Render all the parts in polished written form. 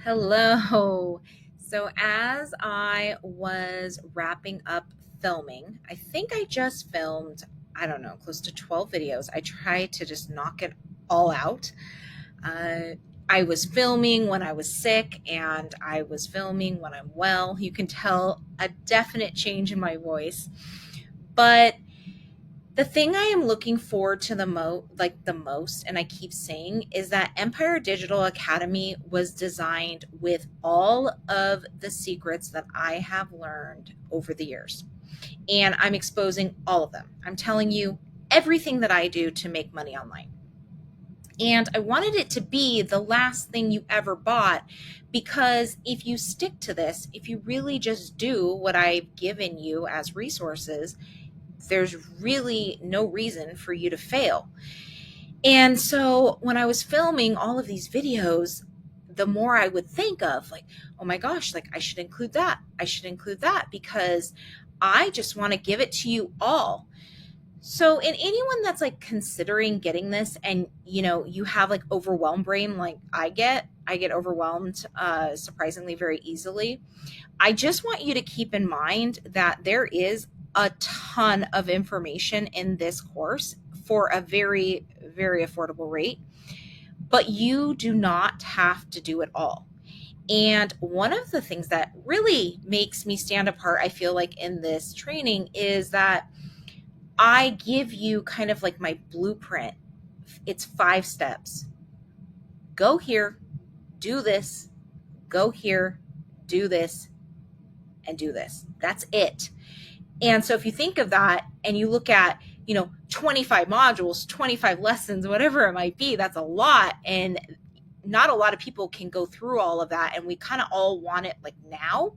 Hello. So, as I was wrapping up filming, I think I just filmed, I don't know, close to 12 videos. I tried to just knock it all out. Uh, I was filming when I was sick and I was filming when I'm well. You can tell a definite change in my voice. But the thing I am looking forward to the most, and I keep saying, is that Empire Digital Academy was designed with all of the secrets that I have learned over the years. And I'm exposing all of them. I'm telling you everything that I do to make money online. And I wanted it to be the last thing you ever bought because if you stick to this, if you really just do what I've given you as resources, there's really no reason for you to fail. And so when I was filming all of these videos, the more I would think of like, oh my gosh, like I should include that. I should include that because I just want to give it to you all. So in anyone that's like considering getting this and you have like overwhelmed brain like I get overwhelmed surprisingly very easily. I just want you to keep in mind that there is a ton of information in this course for a very, very affordable rate, but you do not have to do it all. And one of the things that really makes me stand apart, I feel like, in this training is that I give you kind of like my blueprint. It's 5 steps. Go here, do this, go here, do this, and do this. That's it. And so if you think of that and you look at, 25 modules, 25 lessons, whatever it might be, that's a lot. And not a lot of people can go through all of that. And we kind of all want it like now.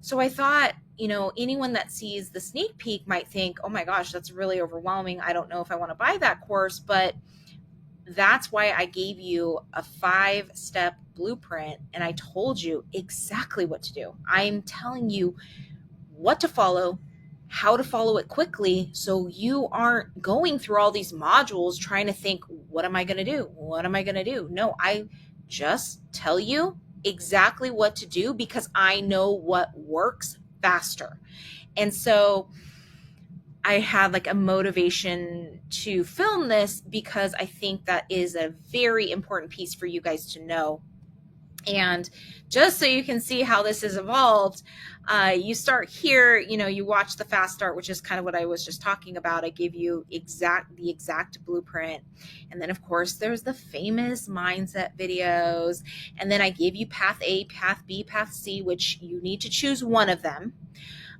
So I thought, anyone that sees the sneak peek might think, oh my gosh, that's really overwhelming. I don't know if I want to buy that course, but that's why I gave you a 5-step blueprint and I told you exactly what to do. I'm telling you what to follow, how to follow it quickly so you aren't going through all these modules trying to think, what am I going to do? What am I going to do? No, I just tell you exactly what to do because I know what works faster. And so I had like a motivation to film this because I think that is a very important piece for you guys to know. And just so you can see how this has evolved, you start here, you watch the fast start, which is kind of what I was just talking about. I gave you the exact blueprint. And then of course there's the famous mindset videos. And then I gave you path A, path B, path C, which you need to choose one of them.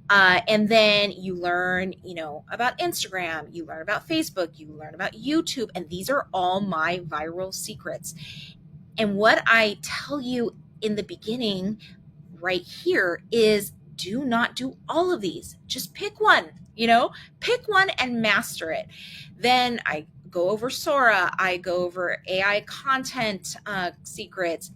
And then you learn, about Instagram, you learn about Facebook, you learn about YouTube, and these are all my viral secrets. And what I tell you in the beginning right here is do not do all of these. Just pick one, pick one and master it. Then I go over Sora, I go over AI content secrets,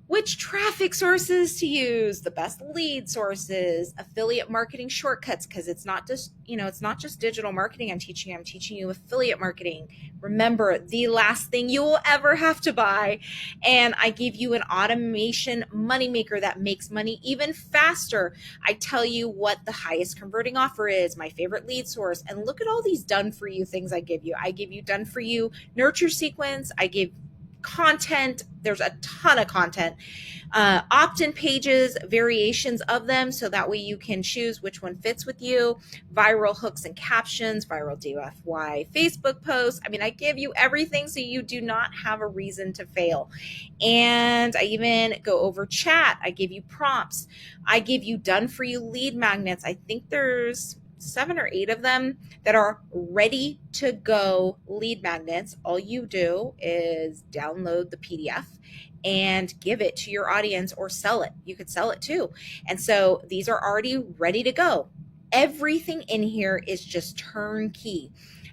which traffic sources to use, the best lead sources, affiliate marketing shortcuts, because it's not just digital marketing I'm teaching you affiliate marketing. Remember, the last thing you will ever have to buy. And I give you an automation moneymaker that makes money even faster. I tell you what the highest converting offer is, my favorite lead source, and look at all these done for you things I give you. I give you done for you nurture sequence. I give content. There's a ton of content, opt-in pages, variations of them, so that way you can choose which one fits with you, viral hooks and captions, viral DFY Facebook posts. I mean, I give you everything so you do not have a reason to fail. And I even go over chat. I give you prompts. I give you done for you lead magnets. I think there's 7 or 8 of them that are ready to go lead magnets. All you do is download the PDF and give it to your audience or sell it. You could sell it too. And so these are already ready to go. Everything in here is just turnkey.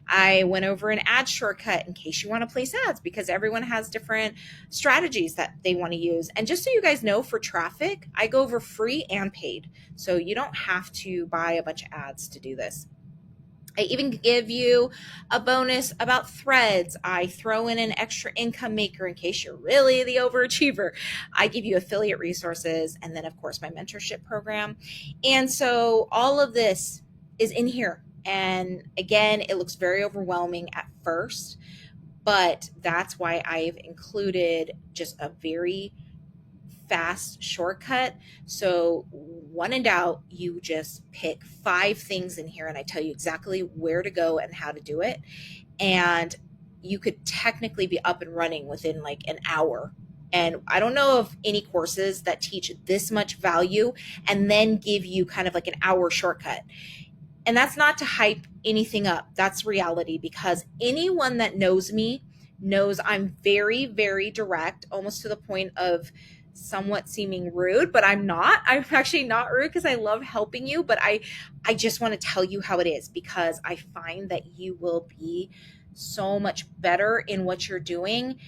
I went over an ad shortcut in case you want to place ads because everyone has different strategies that they want to use. And just so you guys know, for traffic, I go over free and paid. So you don't have to buy a bunch of ads to do this. I even give you a bonus about threads. I throw in an extra income maker in case you're really the overachiever. I give you affiliate resources, and then, of course, my mentorship program. And so all of this is in here. And again, it looks very overwhelming at first, but that's why I've included just a very fast shortcut. So, when in doubt, you just pick 5 things in here, and I tell you exactly where to go and how to do it. And you could technically be up and running within like an hour. And I don't know of any courses that teach this much value and then give you kind of like an hour shortcut. And that's not to hype anything up. That's reality, because anyone that knows me knows I'm very, very direct, almost to the point of somewhat seeming rude, but I'm not. I'm actually not rude because I love helping you, but I just want to tell you how it is, because I find that you will be so much better in what you're doing,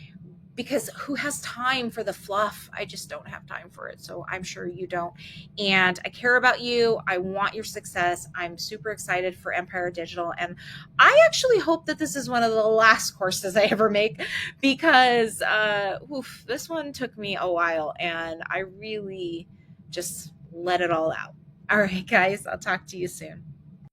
because who has time for the fluff? I just don't have time for it. So I'm sure you don't. And I care about you. I want your success. I'm super excited for Empire Digital. And I actually hope that this is one of the last courses I ever make, because this one took me a while and I really just let it all out. All right, guys, I'll talk to you soon.